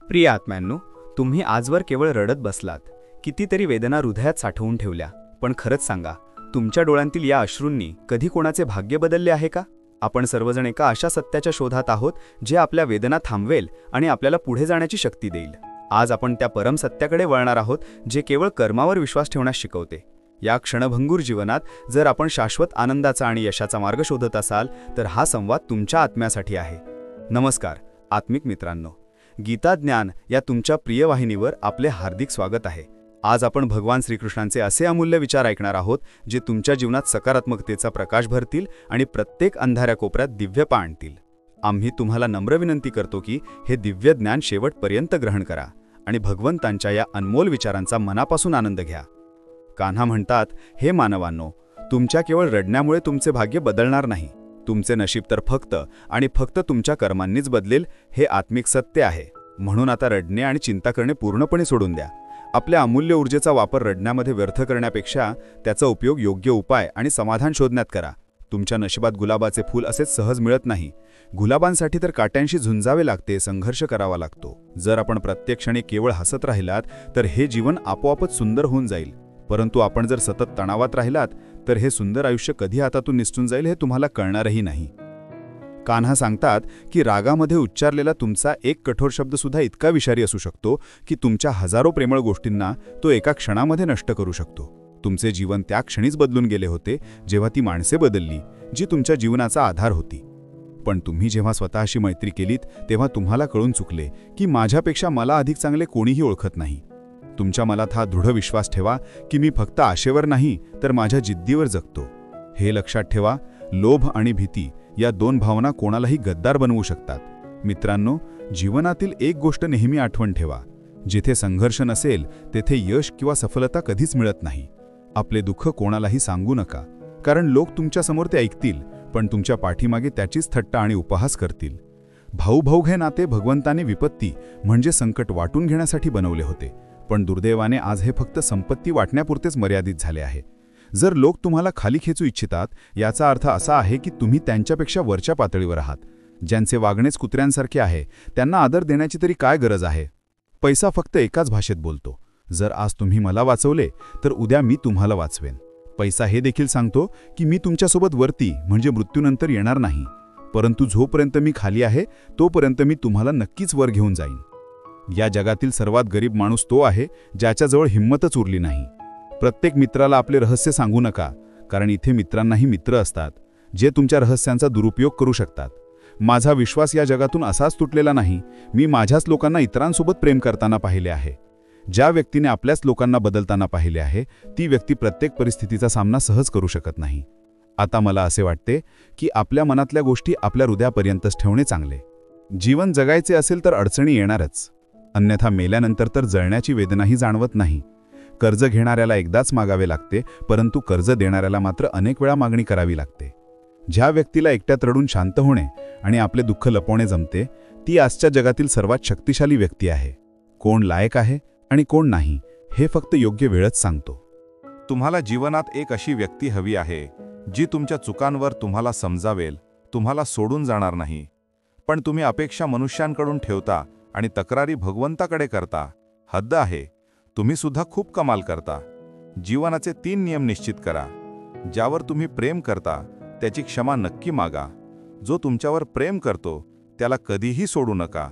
प्रिय आत्म्यांनो, तुम्ही आजवर केवळ रडत बसलात, कितीतरी वेदना हृदयात साठवून ठेवल्या. पण खरंच सांगा, तुमच्या डोळ्यांतील या अश्रूंनी कधी कोणाचे भाग्य बदलले आहे का? आपण सर्वजण एका अशा सत्याच्या शोधात आहोत जे आपल्या वेदना थांबवेल आणि आपल्याला पुढे जाण्याची शक्ती देईल. आज आपण त्या परम सत्याकडे वळणार आहोत जे केवळ कर्मावर विश्वास ठेवण्यास शिकवते. या क्षणभंगूर जीवनात जर आपण शाश्वत आनंदाचा आणि यशाचा मार्ग शोधत असाल तर हा संवाद तुमच्या आत्म्यासाठी आहे. नमस्कार आत्मिक मित्रांनो, गीता ज्ञान या तुमच्या प्रिय वाहिनीवर आपले हार्दिक स्वागत आहे. आज आपण भगवान श्रीकृष्णांचे असे अमूल्य विचार ऐकणार आहोत जे तुमच्या जीवनात सकारात्मकतेचा प्रकाश भरतील आणि प्रत्येक अंधाऱ्या कोपऱ्यात दिव्यपा आणतील. आम्ही तुम्हाला नम्र विनंती करतो की हे दिव्य ज्ञान शेवटपर्यंत ग्रहण करा आणि भगवंतांच्या या अनमोल विचारांचा मनापासून आनंद घ्या. कान्हा म्हणतात, हे मानवांनो, तुमच्या केवळ रडण्यामुळे तुमचे भाग्य बदलणार नाही. तुमचे नशीब तर फक्त आणि फक्त तुमच्या कर्मांनीच बदलेल, हे आत्मिक सत्य आहे. म्हणून आता रडणे आणि चिंता करणे पूर्णपणे सोडून द्या. आपल्या अमूल्य ऊर्जेचा वापर रडण्यामध्ये व्यर्थ करण्यापेक्षा त्याचा उपयोग योग्य उपाय आणि समाधान शोधण्यात करा. तुमच्या नशिबात गुलाबाचे फूल असेच सहज मिळत नाही. गुलाबांसाठी तर काट्यांशी झुंजावे लागते, संघर्ष करावा लागतो. जर आपण प्रत्येक क्षणी केवळ हसत राहिलात तर हे जीवन आपोआपच सुंदर होऊन जाईल. परंतु आपण जर सतत तणावात राहिलात तर हे सुंदर आयुष्य कधी हातातून निसटून जाईल हे तुम्हाला कळणारही नाही. कान्हा सांगतात की रागामध्ये उच्चारलेला तुमचा एक कठोर शब्द सुद्धा इतका विषारी असू शकतो की तुमच्या हजारो प्रेमळ गोष्टींना तो एका क्षणामध्ये नष्ट करू शकतो. तुमचे जीवन त्या क्षणीच बदलून गेले होते जेव्हा ती माणसे बदलली जी तुमच्या जीवनाचा आधार होती. पण तुम्ही जेव्हा स्वतःशी मैत्री केलीत तेव्हा तुम्हाला कळून चुकले की माझ्यापेक्षा मला अधिक चांगले कोणीही ओळखत नाही. तुमच्या मनात हा दृढ विश्वास ठेवा की मी फक्त आशेवर नाही तर माझ्या जिद्दीवर जगतो. हे लक्षात ठेवा, लोभ आणि भीती या दोन भावना कोणालाही गद्दार बनवू शकतात. मित्रांनो, जीवनातील एक गोष्ट नेहमी आठवण ठेवा, जिथे संघर्ष नसेल तेथे यश किंवा सफलता कधीच मिळत नाही. आपले दुःख कोणालाही सांगू नका, कारण लोक तुमच्यासमोर ते ऐकतील पण तुमच्या पाठीमागे त्याचीच थट्टा आणि उपहास करतील. भाऊ हे नाते भगवंताने विपत्ती म्हणजे संकट वाटून घेण्यासाठी बनवले होते, पण दुर्दैवाने आज हे फक्त संपत्ती वाटण्यापुरतेच मर्यादित झाले आहे. जर लोक तुम्हाला खाली खेचू इच्छितात याचा अर्थ असा आहे की तुम्ही त्यांच्यापेक्षा वरच्या पातळीवर आहात. ज्यांचे वागणेच कुत्र्यांसारखे आहे त्यांना आदर देण्याची तरी काय गरज आहे? पैसा फक्त एकाच भाषेत बोलतो. जर आज तुम्ही मला वाचवले तर उद्या मी तुम्हाला वाचवेन. पैसा हे देखील सांगतो की मी तुमच्यासोबत वरती म्हणजे मृत्यूनंतर येणार नाही, परंतु जोपर्यंत मी खाली आहे तोपर्यंत मी तुम्हाला नक्कीच वर घेऊन जाईन. या जगातील सर्वात गरीब माणूस तो आहे ज्याच्याजवळ हिंमतच उरली नाही. प्रत्येक मित्राला आपले रहस्य सांगू नका, कारण इथे मित्रांनाही मित्र असतात जे तुमच्या रहस्यांचा दुरुपयोग करू शकतात. माझा विश्वास या जगातून असाच तुटलेला नाही. मी माझ्याच लोकांना इतरांसोबत प्रेम करताना पाहिले आहे. ज्या व्यक्तीने आपल्याच लोकांना बदलताना पाहिले आहे ती व्यक्ती प्रत्येक परिस्थितीचा सामना सहज करू शकत नाही. आता मला असे वाटते की आपल्या मनातल्या गोष्टी आपल्या हृदयापर्यंतच ठेवणे चांगले. जीवन जगायचे असेल तर अडचणी येणारच, अन्यथा मेल्यानंतर तर जळण्याची वेदनाही जाणवत नाही. कर्ज घेणाऱ्याला एकदाच मागावे लागते, परंतु कर्ज देणाऱ्याला मात्र अनेक वेळा मागणी करावी लागते. ज्या व्यक्तीला एकट्यात रडून शांत होणे आणि आपले दुःख लपवणे जमते ती आजच्या जगातील सर्वात शक्तिशाली व्यक्ती आहे. कोण लायक आहे आणि कोण नाही हे फक्त योग्य वेळच सांगतो. तुम्हाला जीवनात एक अशी व्यक्ती हवी आहे जी तुमच्या चुकांवर तुम्हाला समजावेल, तुम्हाला सोडून जाणार नाही. पण तुम्ही अपेक्षा मनुष्यांकडून ठेवता आणि तक्रारी भगवंताकडे करता. हद्द आहे. तुम्ही सुद्धा खूप कमाल करता. जीवनाचे 3 नियम निश्चित करा. ज्यावर तुम्ही प्रेम करता त्याची क्षमा नक्की मागा. जो तुमच्यावर प्रेम करतो त्याला कधीही सोडू नका.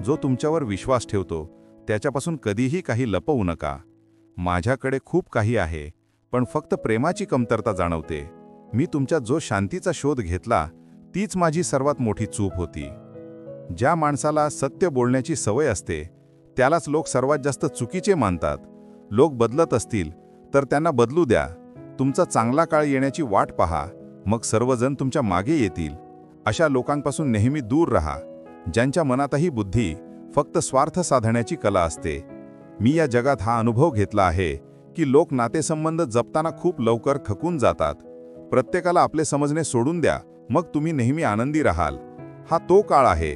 जो तुमच्यावर विश्वास ठेवतो त्याच्यापासून कधीही काही लपवू नका. माझ्याकडे खूप काही आहे, पण फक्त प्रेमाची कमतरता जाणवते. मी तुमच्या जो शांतीचा शोध घेतला तीच माझी सर्वात मोठी चूक होती. ज्या माणसाला सत्य बोलण्याची सवय असते त्यालाच लोक सर्वात जास्त चुकीचे मानतात. लोक बदलत असतील तर त्यांना बदलू द्या. तुमचा चांगला काळ येण्याची वाट पहा, मग सर्वजण तुमच्या मागे येतील. अशा लोकांपासून नेहमी दूर राहा, ज्यांच्या मनातही बुद्धी फक्त स्वार्थ साधण्याची कला असते. मी या जगात हा अनुभव घेतला आहे की लोक नातेसंबंध जपताना खूप लवकर थकून जातात. प्रत्येकाला आपले समजणे सोडून द्या, मग तुम्ही नेहमी आनंदी राहाल. हा तो काळ आहे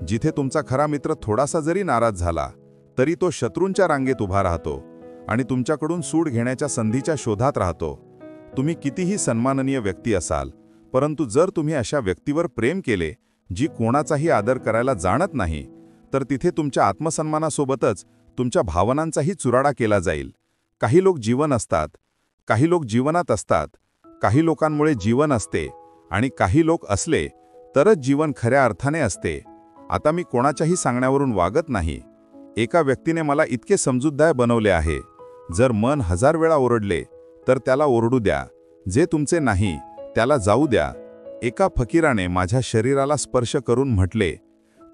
जिथे तुमचा खरा मित्र थोडासा जरी नाराज झाला तरी तो शत्रूंच्या रांगेत उभा राहतो आणि तुमच्याकडून सूड घेण्याच्या संधीच्या शोधात राहतो. तुम्ही कितीही सन्माननीय व्यक्ती असाल, परंतु जर तुम्ही अशा व्यक्तीवर प्रेम केले जी कोणाचाही आदर करायला जाणत नाही, तर तिथे तुमच्या आत्मसन्मानासोबतच तुमच्या भावनांचाही चुराडा केला जाईल. काही लोक जीवन असतात, काही लोक जीवनात असतात, काही लोकांमुळे जीवन असते आणि काही लोक असले तरच जीवन खऱ्या अर्थाने असते. आता मी कोणाच्याही सांगण्यावरून वागत नाही. एका व्यक्तीने मला इतके समजूतदार बनवले आहे, जर मन 1000 वेळा ओरडले तर त्याला ओरडू द्या, जे तुमचे नाही त्याला जाऊ द्या. एका फकीराने माझ्या शरीराला स्पर्श करून म्हटले,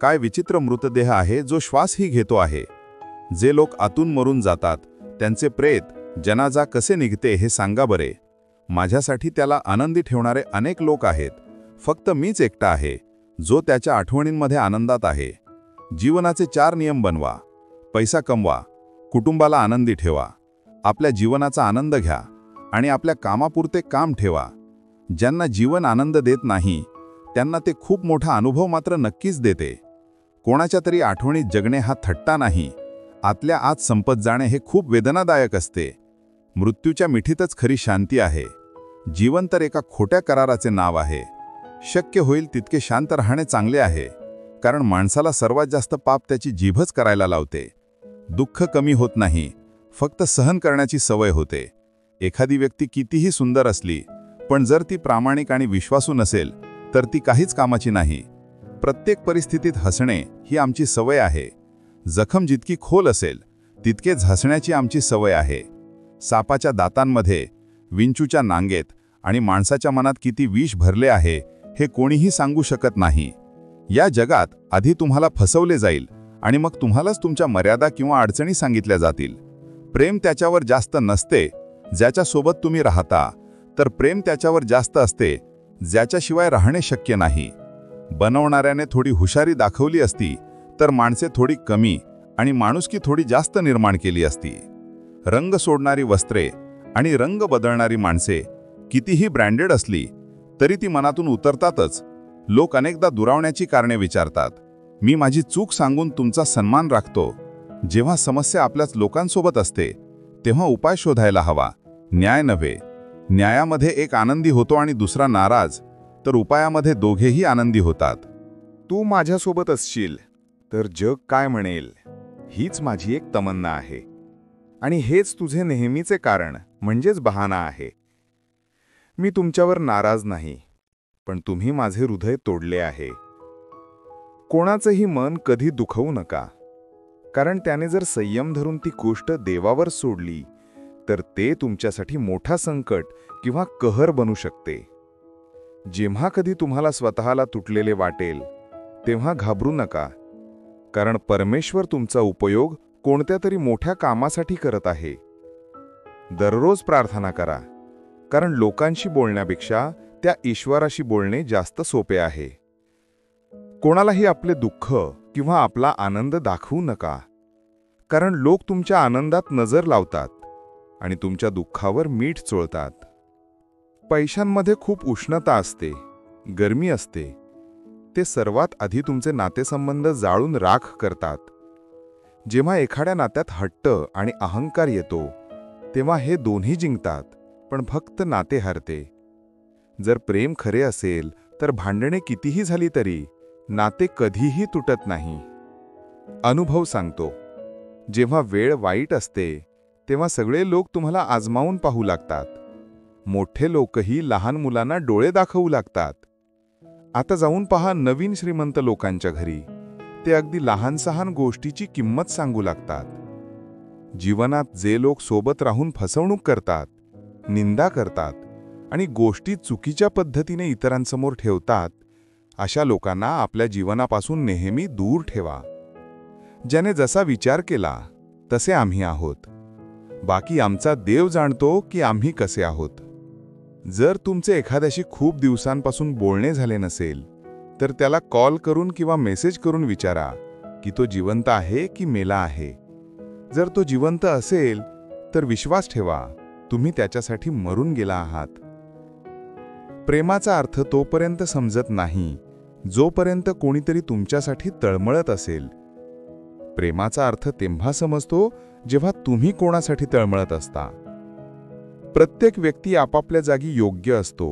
काय विचित्र मृतदेह आहे जो श्वासही घेतो आहे. जे लोक आतून मरून जातात त्यांचे प्रेत जनाजा कसे निघते हे सांगा बरे. माझ्यासाठी त्याला आनंदी ठेवणारे अनेक लोक आहेत, फक्त मीच एकटा आहे जो त्याच्या आठवणींमध्ये आनंदात आहे. जीवनाचे 4 नियम बनवा. पैसा कमवा, कुटुंबाला आनंदी ठेवा, आपल्या जीवनाचा आनंद घ्या आणि आपल्या कामापुरते काम ठेवा. ज्यांना जीवन आनंद देत नाही त्यांना ते खूप मोठा अनुभव मात्र नक्कीच देते. कोणाच्या तरी आठवणीत जगणे हा थट्टा नाही, आतल्या आत संपत जाणे हे खूप वेदनादायक असते. मृत्यूच्या मिठीतच खरी शांती आहे. जीवन तर एका खोट्या कराराचे नाव आहे. शक्य होईल तितके शांत राहणे चांगले आहे, कारण माणसाला सर्वात जास्त पाप त्याची जीभच करायला लावते. दुःख कमी होत नाही, फक्त सहन करण्याची सवय होते. एखादी व्यक्ती कितीही सुंदर असली पण जर ती प्रामाणिक आणि विश्वासू नसेल तर ती काहीच कामाची नाही. प्रत्येक परिस्थितीत हसणे ही आमची सवय आहे. जखम जितकी खोल असेल तितकेच हसण्याची आमची सवय आहे. सापाच्या दातांमध्ये, विंचूच्या नांगेत आणि माणसाच्या मनात किती विष भरले आहे हे कोणीही सांगू शकत नाही. या जगात आधी तुम्हाला फसवले जाईल आणि मग तुम्हालाच तुमच्या मर्यादा किंवा अडचणी सांगितल्या जातील. प्रेम त्याच्यावर जास्त नसते ज्याच्यासोबत तुम्ही राहता, तर प्रेम त्याच्यावर जास्त असते ज्याच्याशिवाय राहणे शक्य नाही. बनवणाऱ्याने थोडी हुशारी दाखवली असती तर माणसे थोडी कमी आणि माणुसकी थोडी जास्त निर्माण केली असती. रंग सोडणारी वस्त्रे आणि रंग बदलणारी माणसे कितीही ब्रँडेड असली तरी ती मनातून उतरतातच. लोक अनेकदा दुरावण्याची कारणे विचारतात. मी माझी चूक सांगून तुमचा सन्मान राखतो. जेव्हा समस्या आपल्याच लोकांसोबत असते तेव्हा उपाय शोधायला हवा, न्याय नव्हे. न्यायामध्ये एक आनंदी होतो आणि दुसरा नाराज, तर उपायामध्ये दोघेही आनंदी होतात. तू माझ्यासोबत असशील तर जग काय म्हणेल, हीच माझी एक तमन्ना आहे. आणि हेच तुझे नेहमीचे कारण म्हणजेच बहाणा आहे. मी तुमच्यावर नाराज नाही, पण तुम्ही माझे हृदय तोडले आहे. कोणाचंही मन कधी दुखवू नका, कारण त्याने जर संयम धरून ती गोष्ट देवावर सोडली तर ते तुमच्यासाठी मोठा संकट किंवा कहर बनू शकते. जेव्हा कधी तुम्हाला स्वतःला तुटलेले वाटेल तेव्हा घाबरू नका, कारण परमेश्वर तुमचा उपयोग कोणत्या तरी मोठ्या कामासाठी करत आहे. दररोज प्रार्थना करा, कारण लोकांशी बोलण्यापेक्षा त्या ईश्वराशी बोलणे जास्त सोपे आहे. कोणालाही आपले दुःख किंवा आपला आनंद दाखवू नका, कारण लोक तुमच्या आनंदात नजर लावतात आणि तुमच्या दुःखावर मीठ चोळतात. पैशांमध्ये खूप उष्णता असते, गरमी असते. ते सर्वात आधी तुमचे नातेसंबंध जाळून राख करतात. जेव्हा एखाद्या नात्यात हट्ट आणि अहंकार येतो तेव्हा हे दोन्ही जिंकतात, पण फक्त नाते हरते. जर प्रेम खरे असेल तर भांडणे कितीही झाली तरी नाते कधीही तुटत नाही. अनुभव सांगतो, जेव्हा वेळ वाईट असते तेव्हा सगळे लोक तुम्हाला आजमावून पाहू लागतात. मोठे लोकही लहान मुलांना डोळे दाखवू लागतात. आता जाऊन पहा नवीन श्रीमंत लोकांच्या घरी, ते अगदी लहान सहान गोष्टीची किंमत सांगू लागतात. जीवनात जे लोक सोबत राहून फसवणूक करतात, निंदा करतात आणि गोष्टी चुकीच्या पद्धतीने इतरांसमोर ठेवतात, अशा लोकांना आपल्या जीवनापासून नेहमी दूर ठेवा. ज्याने जसा विचार केला तसे आम्ही आहोत. बाकी आमचा देव जाणतो की आम्ही कसे आहोत. जर तुमचे एखाद्याशी खूप दिवसांपासून बोलणे झाले नसेल तर त्याला कॉल करून किंवा मेसेज करून विचारा की तो जिवंत आहे की मेला आहे. जर तो जिवंत असेल तर विश्वास ठेवा, तुम्ही त्याच्यासाठी मरून गेला आहात. प्रेमाचा अर्थ तोपर्यंत समजत नाही जोपर्यंत कोणीतरी तुमच्यासाठी तळमळत असेल. प्रेमाचा अर्थ तेव्हा समजतो जेव्हा तुम्ही कोणासाठी तळमळत असता. प्रत्येक व्यक्ती आपापल्या जागी योग्य असतो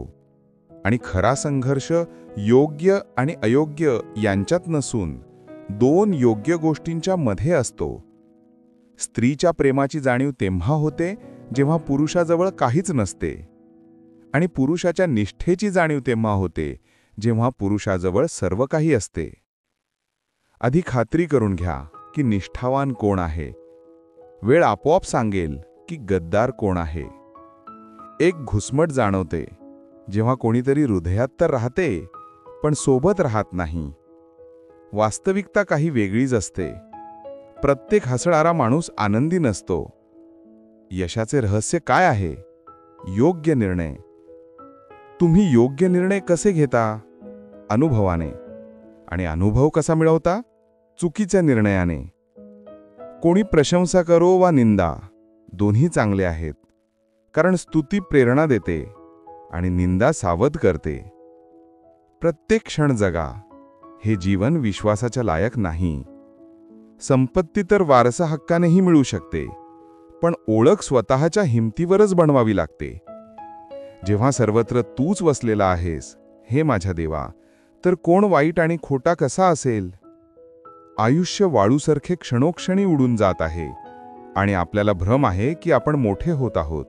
आणि खरा संघर्ष योग्य आणि अयोग्य यांच्यात नसून दोन योग्य गोष्टींच्या मध्ये असतो. स्त्रीच्या प्रेमाची जाणीव तेव्हा होते जेव्हा पुरुषाजवळ काहीच नसते, आणि पुरुषाच्या निष्ठेची जाणीव तेव्हा होते जेव्हा पुरुषाजवळ सर्व काही असते. आधी खात्री करून घ्या की निष्ठावान कोण आहे. वेळ आपोआप सांगेल की गद्दार कोण आहे. एक घुसमट जाणवते जेव्हा कोणीतरी हृदयात तर राहते पण सोबत राहत नाही. वास्तविकता काही वेगळीच असते. प्रत्येक हसणारा माणूस आनंदी नसतो. यशाचे रहस्य काय आहे? योग्य निर्णय. तुम्ही योग्य निर्णय कसे घेता? अनुभवाने. आणि अनुभव कसा मिळवता? चुकीच्या निर्णयाने. कोणी प्रशंसा करो वा निंदा, दोन्ही चांगले आहेत, कारण स्तुती प्रेरणा देते आणि निंदा सावध करते. प्रत्येक क्षण जगा. हे जीवन विश्वासाच्या लायक नाही. संपत्ती तर वारसा हक्कानेही मिळू शकते, पण ओळख स्वतःच्या हिमतीवरच बनवावी लागते. जेव्हा सर्वत्र तूच वसलेला आहेस, हे माझ्या देवा, तर कोण वाईट आणि खोटा कसा असेल? आयुष्य वाळूसारखे क्षणोक्षणी उडून जात आहे आणि आपल्याला भ्रम आहे की आपण मोठे होत आहोत.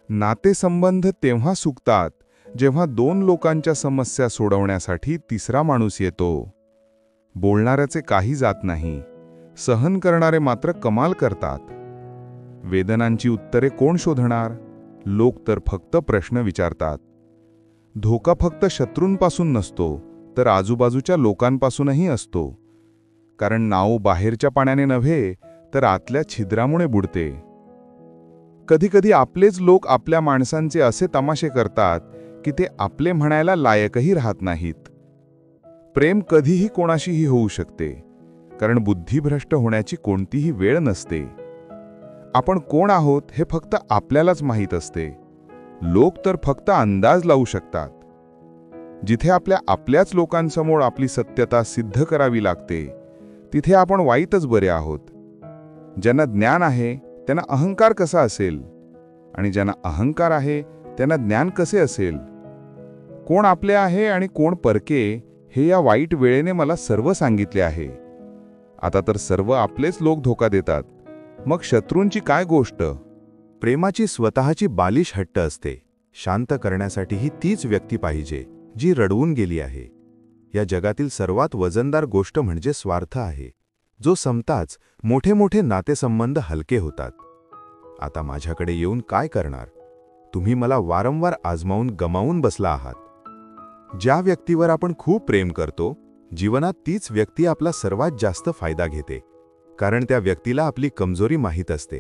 नातेसंबंध तेव्हा सुकतात जेव्हा दोन लोकांच्या समस्या सोडवण्यासाठी तिसरा माणूस येतो. बोलणाऱ्याचे काही जात नाही, सहन करणारे मात्र कमाल करतात. वेदनांची उत्तरे कोण शोधणार? लोक तर फक्त प्रश्न विचारतात. धोका फक्त शत्रूंपासून नसतो, तर आजूबाजूच्या लोकांपासूनही असतो. कारण नाव बाहेरच्या पाण्याने नव्हे, तर आतल्या छिद्रामुळे बुडते. कधीकधी आपलेच लोक आपल्या माणसांचे असे तमाशे करतात की ते आपले म्हणायला लायकही राहत नाहीत. प्रेम कधीही कोणाशीही होऊ शकते, कारण बुद्धिभ्रष्ट होण्याची कोणतीही वेळ नसते. आपण कोण आहोत हे फक्त आपल्यालाच माहीत असते. लोक तर फक्त अंदाज लावू शकतात. जिथे आपल्याच लोकांसमोर आपली सत्यता सिद्ध करावी लागते, तिथे आपण वाईटच बरे आहोत. ज्यांना ज्ञान आहे त्यांना अहंकार कसा असेल, आणि ज्यांना अहंकार आहे त्यांना ज्ञान कसे असेल? कोण आपले आहे आणि कोण परके, हे या वाईट वेळेने मला सर्व सांगितले आहे. आता तर सर्व आपलेच लोक धोका देतात, मग शत्रूंची काय गोष्ट? प्रेमाची स्वतःची बालिश हट्ट असते. शांत करण्यासाठीही तीच व्यक्ती पाहिजे जी रडवून गेली आहे. या जगातील सर्वात वजनदार गोष्ट म्हणजे स्वार्थ आहे, जो संपताच मोठे मोठे नातेसंबंध हलके होतात. आता माझ्याकडे येऊन काय करणार? तुम्ही मला वारंवार आजमावून गमावून बसला आहात. ज्या व्यक्तीवर आपण खूप प्रेम करतो, जीवनात तीच व्यक्ती आपला सर्वात जास्त फायदा घेते, कारण त्या व्यक्तीला आपली कमजोरी माहीत असते.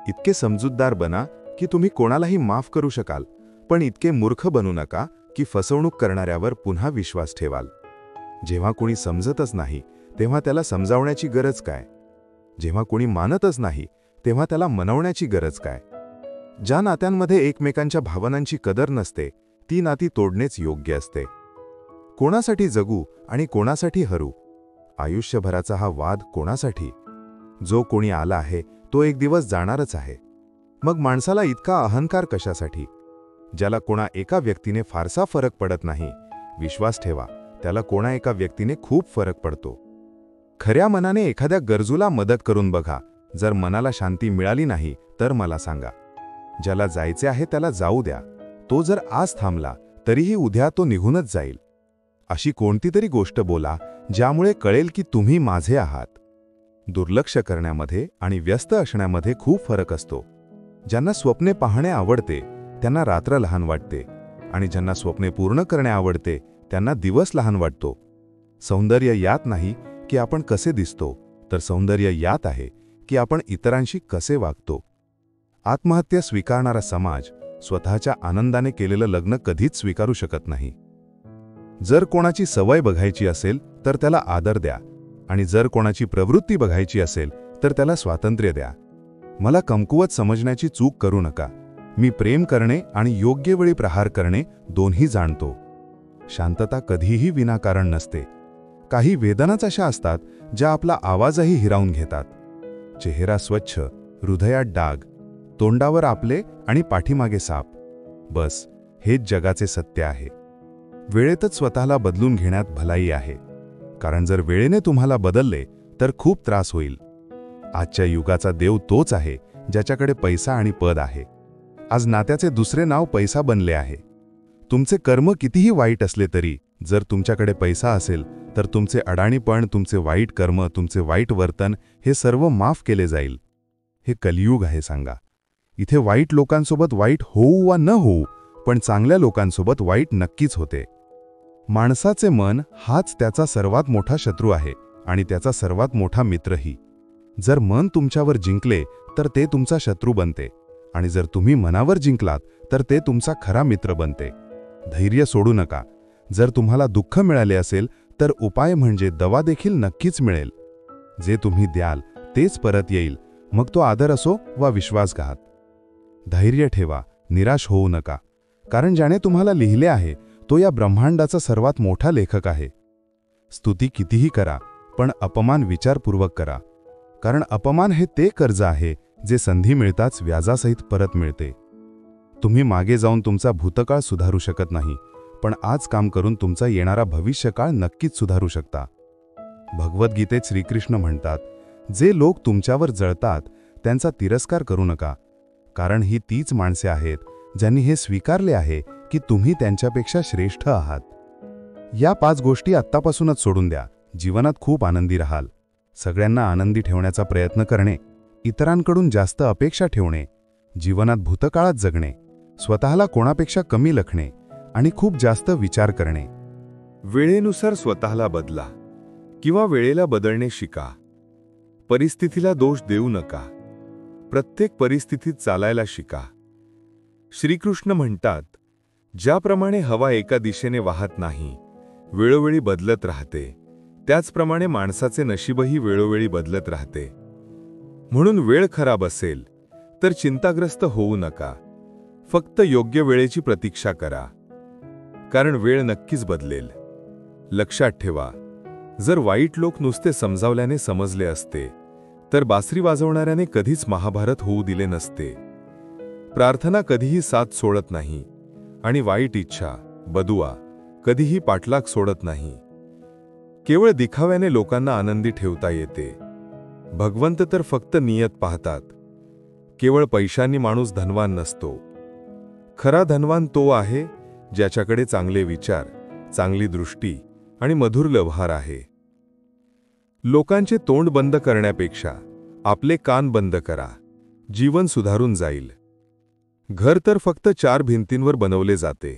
इतके समजूतदार बना की तुम्ही कोणालाही माफ करू शकाल, पण इतके मूर्ख बनू नका की फसवणूक करणाऱ्यावर पुन्हा विश्वास ठेवाल. जेव्हा कोणी समजतच नाही तेव्हा त्याला समजावण्याची गरज काय? जेव्हा कोणी मानतच नाही तेव्हा त्याला मनवण्याची गरज काय? ज्या नात्यांमध्ये एकमेकांच्या भावनांची कदर नसते, ती नाती तोडणेच योग्य असते. कोणासाठी जगू आणि कोणासाठी हरू? आयुष्यभराचा हा वाद कोणासाठी? जो कोणी आला आहे तो एक दिवस जाणारच आहे. मग माणसाला इतका अहंकार कशासाठी? ज्याला कोणा एका व्यक्तीने फारसा फरक पडत नाही, विश्वास ठेवा, त्याला कोणा एका व्यक्तीने खूप फरक पडतो. खऱ्या मनाने एखाद्या गरजूला मदत करून बघा. जर मनाला शांती मिळाली नाही तर मला सांगा. ज्याला जायचे आहे त्याला जाऊ द्या. तो जर आज थांबला तरीही उद्या तो निघूनच जाईल. अशी कोणती तरी गोष्ट बोला ज्यामुळे कळेल की तुम्ही माझे आहात. दुर्लक्ष करण्यामध्ये आणि व्यस्त असण्यामध्ये खूप फरक असतो. ज्यांना स्वप्ने पाहणे आवडते त्यांना रात्र लहान वाटते, आणि ज्यांना स्वप्ने पूर्ण करणे आवडते त्यांना दिवस लहान वाटतो. सौंदर्य यात नाही की आपण कसे दिसतो, तर सौंदर्य यात आहे की आपण इतरांशी कसे वागतो. आत्महत्या स्वीकारणारा समाज स्वतःच्या आनंदाने केलेलं लग्न कधीच स्वीकारू शकत नाही. जर कोणाची सवय बघायची असेल तर त्याला आदर द्या, आणि जर कोणाची प्रवृत्ती बघायची असेल तर त्याला स्वातंत्र्य द्या. मला कमकुवत समजण्याची चूक करू नका. मी प्रेम करणे आणि योग्य वेळी प्रहार करणे दोन्ही जाणतो. शांतता कधीही विनाकारण नसते. काही वेदनाच अशा असतात ज्या आपला आवाजही हिरावून घेतात. चेहरा स्वच्छ, हृदयात डाग, तोंडावर आपले आणि पाठीमागे साप. बस हेच जगाचे सत्य आहे. वेळेतच स्वतःला बदलून घेण्यात भलाई आहे. कारण जर वेळेने तुम्हाला बदलले तर खूप त्रास होईल. आजच्या युगाचा देव तोच आहे ज्याच्याकडे पैसा आणि पद आहे. आज नात्याचे दुसरे नाव पैसा बनले आहे. तुमचे कर्म कितीही वाईट असले तरी जर तुमच्याकडे पैसा असेल तर तुमचे अडाणीपण, तुमचे वाईट कर्म, तुमचे वाईट वर्तन हे सर्व माफ केले जाईल. हे कलियुग आहे सांगा. इथे वाईट लोकांसोबत वाईट होऊ वा न होऊ, पण चांगल्या लोकांसोबत वाईट नक्कीच होते. माणसाचे मन हाच त्याचा सर्वात मोठा शत्रू आहे आणि त्याचा सर्वात मोठा मित्रही. जर मन तुमच्यावर जिंकले तर ते तुमचा शत्रू बनते आणि जर तुम्ही मनावर जिंकलात तर ते तुमचा खरा मित्र बनते. धैर्य सोडू नका. जर तुम्हाला दुःख मिळाले असेल तर उपाय म्हणजे दवा देखील नक्कीच मिळेल. जे तुम्ही द्याल तेच परत येईल, मग तो आदर असो वा विश्वासघात. धैर्य ठेवा, निराश होऊ नका, कारण ज्याने तुम्हाला लिहिले आहे तो या ब्रह्मांडाचा सर्वात मोठा लेखक आहे. स्तुती कितीही करा, पण अपमान विचारपूर्वक करा, कारण अपमान हे ते कर्ज आहे जे संधी मिळताच व्याजासहित परत मिळते. तुम्ही मागे जाऊन तुमचा भूतकाळ सुधारू शकत नाही, पण आज काम करून तुमचा येणारा भविष्यकाळ नक्कीच सुधारू शकता. भगवद्गीतेत श्रीकृष्ण म्हणतात, जे लोक तुमच्यावर जळतात त्यांचा तिरस्कार करू नका, कारण ही तीच माणसे आहेत ज्यांनी हे स्वीकारले आहे की तुम्ही त्यांच्यापेक्षा श्रेष्ठ आहात. या 5 गोष्टी आत्तापासूनच सोडून द्या. जीवनात खूप आनंदी राहाल. सगळ्यांना आनंदी ठेवण्याचा प्रयत्न करणे, इतरांकडून जास्त अपेक्षा ठेवणे, जीवनात भूतकाळात जगणे, स्वतःला कोणापेक्षा कमी लखणे आणि खूप जास्त विचार करणे. वेळेनुसार स्वतःला बदला किंवा वेळेला बदलणे शिका. परिस्थितीला दोष देऊ नका. प्रत्येक परिस्थितीत चालायला शिका. श्रीकृष्ण म्हणतात, ज्याप्रमाणे हवा एका दिशेने वाहत नाही, वेळोवेळी बदलत राहते, त्याचप्रमाणे माणसाचे नशीबही वेळोवेळी बदलत राहते. म्हणून वेळ खराब असेल तर चिंताग्रस्त होऊ नका. फक्त योग्य वेळेची प्रतीक्षा करा, कारण वेळ नक्कीच बदलेल. लक्षात ठेवा, जर वाईट लोक नुसते समजावल्याने समजले असते तर बासरी वाजवणाऱ्याने कधीच महाभारत होऊ दिले नसते. प्रार्थना कधीही साथ सोडत नाही आणि वाईट इच्छा, बदुआ कधीही पाठलाग सोडत नाही. केवळ दिखाव्याने लोकांना आनंदी ठेवता येते. भगवंत तर फक्त नियत पाहतात. केवळ पैशांनी माणूस धनवान नसतो. खरा धनवान तो आहे ज्याच्याकडे चांगले विचार, चांगली दृष्टी आणि मधुर व्यवहार आहे. लोकांचे तोंड बंद करण्यापेक्षा आपले कान बंद करा. जीवन सुधारून जाईल. घर तर फक्त 4 भिंतींवर बनवले जाते,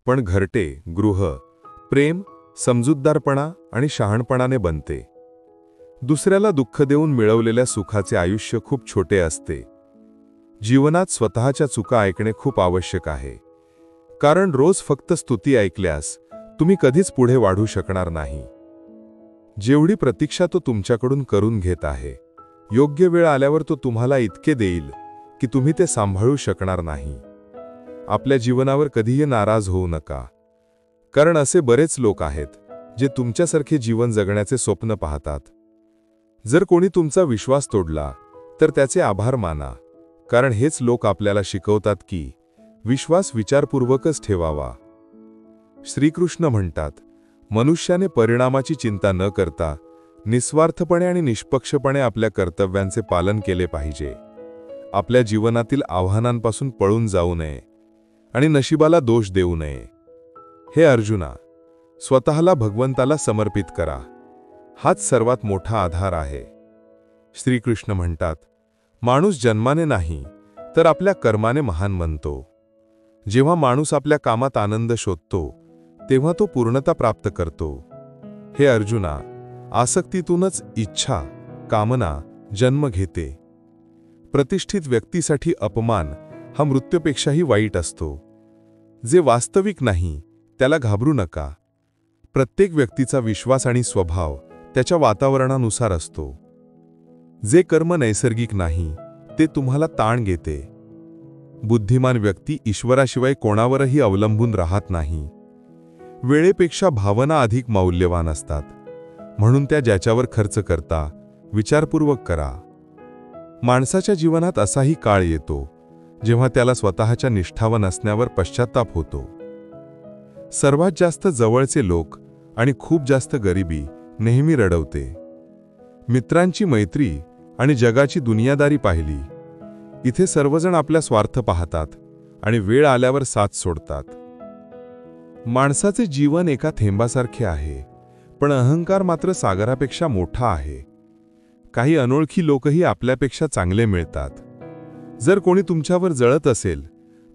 पण घरटे, गृह, प्रेम, समजूतदारपणा आणि शहाणपणाने बनते. दुसऱ्याला दुःख देऊन मिळवलेल्या सुखाचे आयुष्य खूप छोटे असते. जीवनात स्वतःच्या चुका ऐकणे खूप आवश्यक आहे, कारण रोज फक्त स्तुती ऐकल्यास तुम्ही कधीच पुढे वाढू शकणार नाही. जेवढी प्रतीक्षा तो तुमच्याकडून करून घेत आहे, योग्य वेळ आल्यावर तो तुम्हाला इतके देईल की तुम्ही ते सांभाळू शकणार नाही. आपल्या जीवनावर कधीही नाराज होऊ नका, कारण असे बरेच लोक आहेत जे तुमच्यासारखे जीवन जगण्याचे स्वप्न पाहतात. जर कोणी तुमचा विश्वास तोडला तर त्याचे आभार माना, कारण हेच लोक आपल्याला शिकवतात की विश्वास विचारपूर्वकच ठेवावा. श्रीकृष्ण म्हणतात, मनुष्याने परिणामाची चिंता न करता निस्वार्थपणे आणि निष्पक्षपणे आपल्या कर्तव्यांचे पालन केले पाहिजे. आपल्या जीवनातील आव्हानांपासून पळून जाऊ नये आणि नशिबाला दोष देऊ नये. हे अर्जुना, स्वतःला भगवंताला समर्पित करा. हाच सर्वात मोठा आधार आहे. श्रीकृष्ण म्हणतात, माणूस जन्माने नाही तर आपल्या कर्माने महान बनतो. जेव्हा माणूस आपल्या कामात आनंद शोधतो तेव्हा तो पूर्णता प्राप्त करतो. हे अर्जुना, आसक्तीतूनच इच्छा, कामना जन्म घेते. प्रतिष्ठित व्यक्तीसाठी अपमान हा मृत्यूपेक्षाही वाईट असतो. जे वास्तविक नाही त्याला घाबरू नका. प्रत्येक व्यक्तीचा विश्वास आणि स्वभाव त्याच्या वातावरणानुसार असतो. जे कर्म नैसर्गिक नाही ते तुम्हाला ताण घेते. बुद्धिमान व्यक्ती ईश्वराशिवाय कोणावरही अवलंबून राहत नाही. वेळेपेक्षा भावना अधिक मौल्यवान असतात, म्हणून त्या ज्याच्यावर खर्च करता विचारपूर्वक करा. माणसाच्या जीवनात असाही काळ येतो जेव्हा त्याला स्वतःच्या निष्ठावान असण्यावर पश्चात्ताप होतो. सर्वात जास्त जवळचे लोक आणि खूप जास्त गरिबी नेहमी रडवते. मित्रांची मैत्री आणि जगाची दुनियादारी पाहिली. इथे सर्वजण आपला स्वार्थ पाहतात आणि वेळ आल्यावर साथ सोडतात. माणसाचे जीवन एका थेंबासारखे आहे, पण अहंकार मात्र सागरापेक्षा मोठा आहे. काही अनोळखी लोकही आपल्यापेक्षा चांगले मिळतात. जर कोणी तुमच्यावर जळत असेल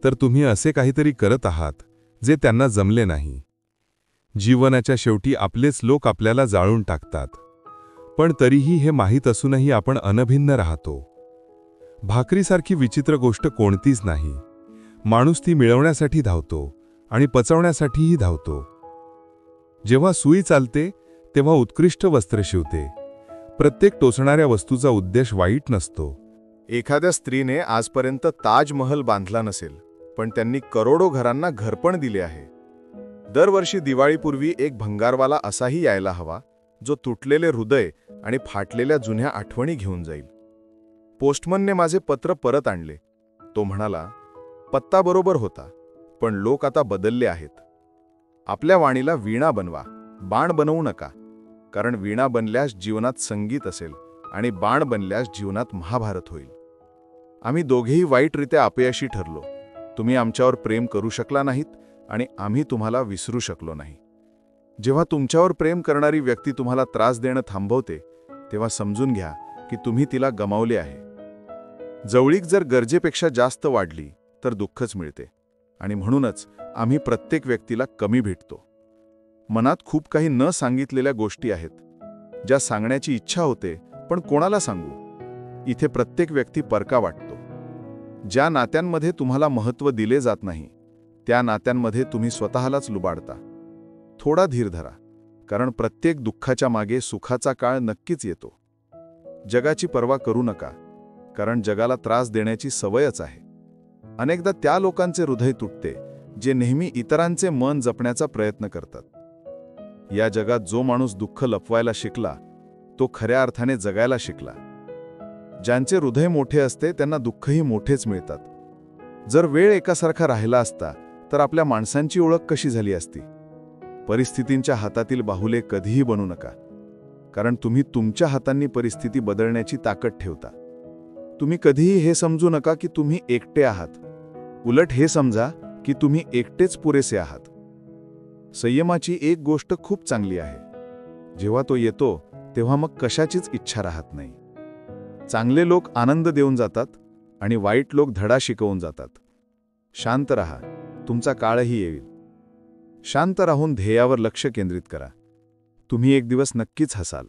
तर तुम्ही असे काहीतरी करत आहात जे त्यांना जमले नाही. जीवनाच्या शेवटी आपलेच लोक आपल्याला जाळून टाकतात, पण तरीही हे माहीत असूनही आपण अनभिन्न राहतो. भाकरीसारखी विचित्र गोष्ट कोणतीच नाही. माणूस ती मिळवण्यासाठी धावतो आणि पचवण्यासाठीही धावतो. जेव्हा सुई चालते तेव्हा उत्कृष्ट वस्त्र शिवते. प्रत्येक टोचणाऱ्या वस्तूचा उद्देश वाईट नसतो. एखाद्या स्त्रीने आजपर्यंत ताजमहल बांधला नसेल, पण त्यांनी करोडो घरांना घरपण दिले आहे. दरवर्षी दिवाळीपूर्वी एक भंगारवाला असाही यायला हवा, जो तुटलेले हृदय आणि फाटलेल्या जुन्या आठवणी घेऊन जाईल. पोस्टमनने माझे पत्र परत आणले. तो म्हणाला, पत्ता बरोबर होता, पण लोक आता बदलले आहेत. आपल्या वाणीला वीणा बनवा, बाण बनवू नका. कारण वीणा बनल्यास जीवनात संगीत असेल आणि बाण बनल्यास जीवनात महाभारत होईल. आम्ही दोघेही वाईटरित्या अपयशी ठरलो. तुम्ही आमच्यावर प्रेम करू शकला नाहीत आणि आम्ही तुम्हाला विसरू शकलो नाही. जेव्हा तुमच्यावर प्रेम करणारी व्यक्ती तुम्हाला त्रास देणं थांबवते, तेव्हा समजून घ्या की तुम्ही तिला गमावले आहे. जवळीक जर गरजेपेक्षा जास्त वाढली तर दुःखच मिळते, आणि म्हणूनच आम्ही प्रत्येक व्यक्तीला कमी भेटतो. मनात खूप काही न सांगितलेल्या गोष्टी आहेत, ज्या सांगण्याची इच्छा होते, पण कोणाला सांगू. इथे प्रत्येक व्यक्ती परका वाटतो. ज्या नात्यांमध्ये तुम्हाला महत्त्व दिले जात नाही, त्या नात्यांमध्ये तुम्ही स्वतःलाच लुबाडता. थोडा धीर धरा, कारण प्रत्येक दुःखाच्या मागे सुखाचा काळ नक्कीच येतो. जगाची पर्वा करू नका, कारण जगाला त्रास देण्याची सवयच आहे. अनेकदा त्या लोकांचे हृदय तुटते जे नेहमी इतरांचे मन जपण्याचा प्रयत्न करतात. या जगात जो माणूस दुःख लपवायला शिकला, तो खऱ्या अर्थाने जगायला शिकला. ज्यांचे हृदय मोठे असते त्यांना दुःखही मोठेच मिळतात. जर वेळ एकासारखा राहिला असता तर आपल्या माणसांची ओळख कशी झाली असती. परिस्थितींच्या हातातील बाहुले कधीही बनू नका, कारण तुम्ही तुमच्या हातांनी परिस्थिती बदलण्याची ताकद ठेवता. तुम्ही कधीही हे समजू नका की तुम्ही एकटे आहात. उलट हे समजा की तुम्ही एकटेच पुरेसे आहात. संयमाची एक गोष्ट खूप चांगली आहे. जेव्हा तो येतो तेव्हा मग कशाचीच इच्छा राहत नाही. चांगले लोक आनंद देऊन जातात आणि वाईट लोक धडा शिकवून जातात. शांत राहा, तुमचा काळही येईल. शांत राहून ध्येयावर लक्ष केंद्रित करा. तुम्ही एक दिवस नक्कीच हसाल.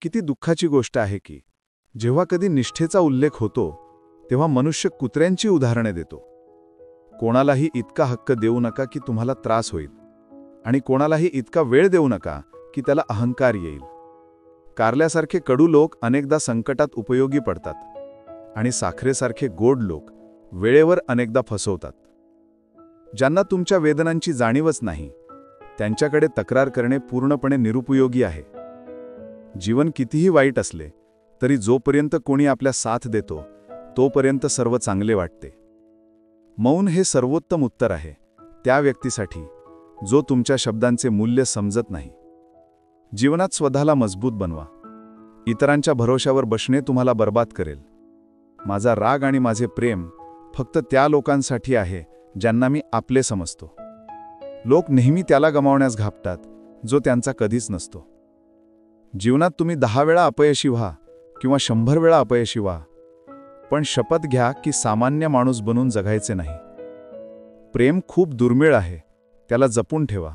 किती दुःखाची गोष्ट आहे की जेव्हा कधी निष्ठेचा उल्लेख होतो तेव्हा मनुष्य कुत्र्यांची उदाहरणे देतो. कोणालाही इतका हक्क देऊ नका की तुम्हाला त्रास होईल, आणि कोणालाही इतका वेळ देऊ नका की त्याला अहंकार येईल. कारल्यासारखे कडू लोक अनेकदा संकटात उपयोगी पडतात, आणि साखरेसारखे गोड लोक वेळेवर अनेकदा फसवतात. ज्यांना तुमच्या वेदनांची जाणीवच नाही, त्यांच्याकडे तक्रार करणे पूर्णपणे निरुपयोगी आहे. जीवन कितीही वाईट असले तरी जोपर्यंत कोणी आपल्या साथ देतो तोपर्यंत सर्व चांगले वाटते. मौन हे सर्वोत्तम उत्तर आहे त्या व्यक्तीसाठी जो तुमच्या शब्दांचे मूल्य समजत नाही. जीवनात स्वतःला मजबूत बनवा. इतरांच्या भरोशावर बसणे तुम्हाला बर्बाद करेल. माझा राग आणि माझे प्रेम फक्त त्या लोकांसाठी आहे ज्यांना मी आपले समजतो. लोक नेहमी त्याला गमावण्यास घाबतात जो त्यांचा कधीच नसतो. जीवनात तुम्ही 10 वेळा अपयशी व्हा किंवा 100 वेळा अपयशी व्हा, पण शपथ घ्या की सामान्य माणूस बनून जगायचे नाही. प्रेम खूप दुर्मिळ आहे, त्याला जपून ठेवा.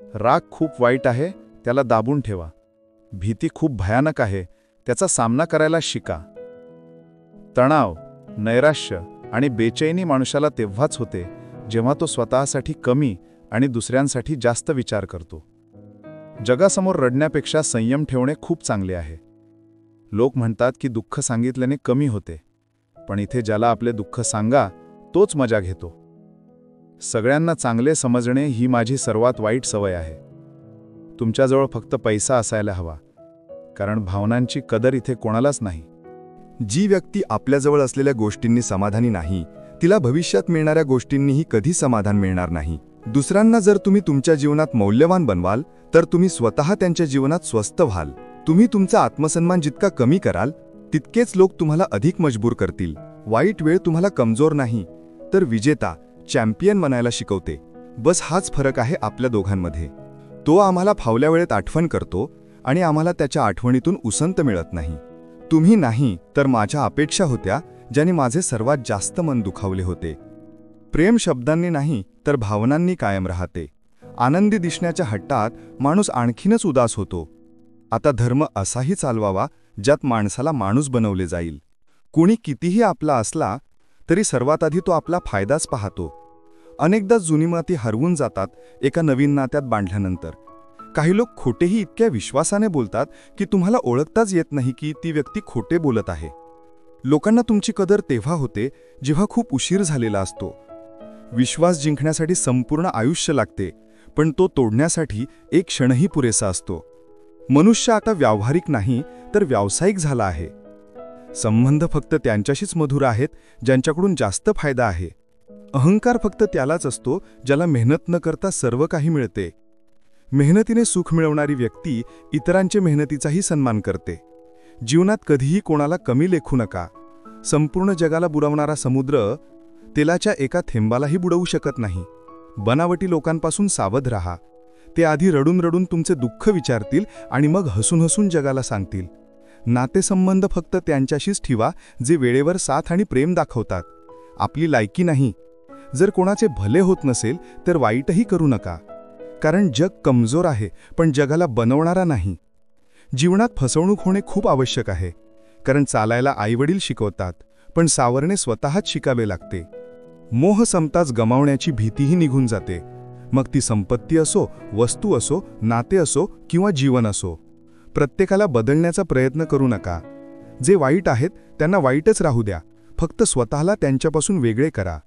राग खूप वाईट आहे, त्याला दाबून ठेवा. भीती खूप भयानक आहे, त्याचा सामना करायला शिका. तणाव, नैराश्य आणि बेचैनी माणसाला तेव्हाच होते जेव्हा तो स्वतःसाठी कमी आणि दुसऱ्यांसाठी जास्त विचार करतो. जगासमोर रडण्यापेक्षा संयम ठेवणे खूप चांगले आहे. लोक म्हणतात की दुःख सांगितल्याने कमी होते, पण इथे ज्याला आपले दुःख सांगा तोच मजा घेतो. सगळ्यांना चांगले समजणे ही माझी सर्वात वाईट सवय आहे. तुमच्याजवळ फक्त पैसा असायला हवा, कारण भावनांची कदर इथे कोणालाच नाही. जी व्यक्ती आपल्याजवळ असलेल्या गोष्टींनी समाधानी नाही, तिला भविष्यात मिळणाऱ्या गोष्टींनीही कधी समाधान मिळणार नाही. दुसऱ्यांना जर तुम्ही तुमच्या जीवनात मौल्यवान बनवाल तर तुम्ही स्वतः त्यांच्या जीवनात स्वस्थ व्हाल. तुम्ही तुमचा आत्मसन्मान जितका कमी कराल तितकेच लोक तुम्हाला अधिक मजबूर करतील. वाईट वेळ तुम्हाला कमजोर नाही तर विजेता, चॅम्पियन बनायला शिकवते. बस हाच फरक आहे आपल्या दोघांमध्ये. तो आम्हाला फावल्या वेळेत आठवण करतो आणि आम्हाला त्याच्या आठवणीतून उसंत मिळत नाही. तुम्ही नाही तर माझ्या अपेक्षा होत्या ज्याने माझे सर्वात जास्त मन दुखावले होते. प्रेम शब्दांनी नाही तर भावनांनी कायम राहते. आनंदी दिसण्याच्या हट्टात माणूस आणखीनच उदास होतो. आता धर्म असाही चालवावा ज्यात माणसाला माणूस बनवले जाईल. कुणी कितीही आपला असला तरी सर्वात आधी तो आपला फायदाच पाहतो. अनेकदा जुनी माती हरवून जातात एका नवीन नात्यात बांधल्यानंतर. काही लोक खोटेही इतक्या विश्वासाने बोलतात की तुम्हाला ओळखताच येत नाही की ती व्यक्ती खोटे बोलत आहे. लोकांना तुमची कदर तेव्हा होते जेव्हा खूप उशीर झालेला असतो. विश्वास जिंकण्यासाठी संपूर्ण आयुष्य लागते, पण तो तोडण्यासाठी एक क्षणही पुरेसा असतो. मनुष्य आता व्यावहारिक नाही तर व्यावसायिक झाला आहे. संबंध फक्त त्यांच्याशीच मधुर आहेत ज्यांच्याकडून जास्त फायदा आहे. अहंकार फक्त त्यालाच असतो ज्याला मेहनत न करता सर्व काही मिळते. मेहनतीने सुख मिळवणारी व्यक्ती इतरांच्या मेहनतीचाही सन्मान करते. जीवनात कधीही कोणाला कमी लेखू नका. संपूर्ण जगाला बुडवणारा समुद्र तेलाच्या एका थेंबालाही बुडवू शकत नाही. बनावटी लोकांपासून सावध राहा. ते आधी रडून रडून तुमचे दुःख विचारतील आणि मग हसून हसून जगाला सांगतील. नातेसंबंध फक्त त्यांच्याशीच ठेवा जे वेळेवर साथ आणि प्रेम दाखवतात, आपली लायकी नाही. जर कोणाचे भले होत नसेल तर वाईटही करू नका, कारण जग कमजोर आहे पण जगाला बनवणारा नाही. जीवनात फसवणूक होणे खूप आवश्यक आहे, कारण चालायला आईवडील शिकवतात पण सावरणे स्वतःच शिकावे लागते. मोह संपताच गमावण्याची भीतीही निघून जाते. मग ती संपत्ती असो, वस्तू असो, नाते असो किंवा जीवन असो. प्रत्येकाला बदलण्याचा प्रयत्न करू नका. जे वाईट आहेत त्यांना वाईटच राहू द्या, फक्त स्वतःला त्यांच्यापासून वेगळे करा.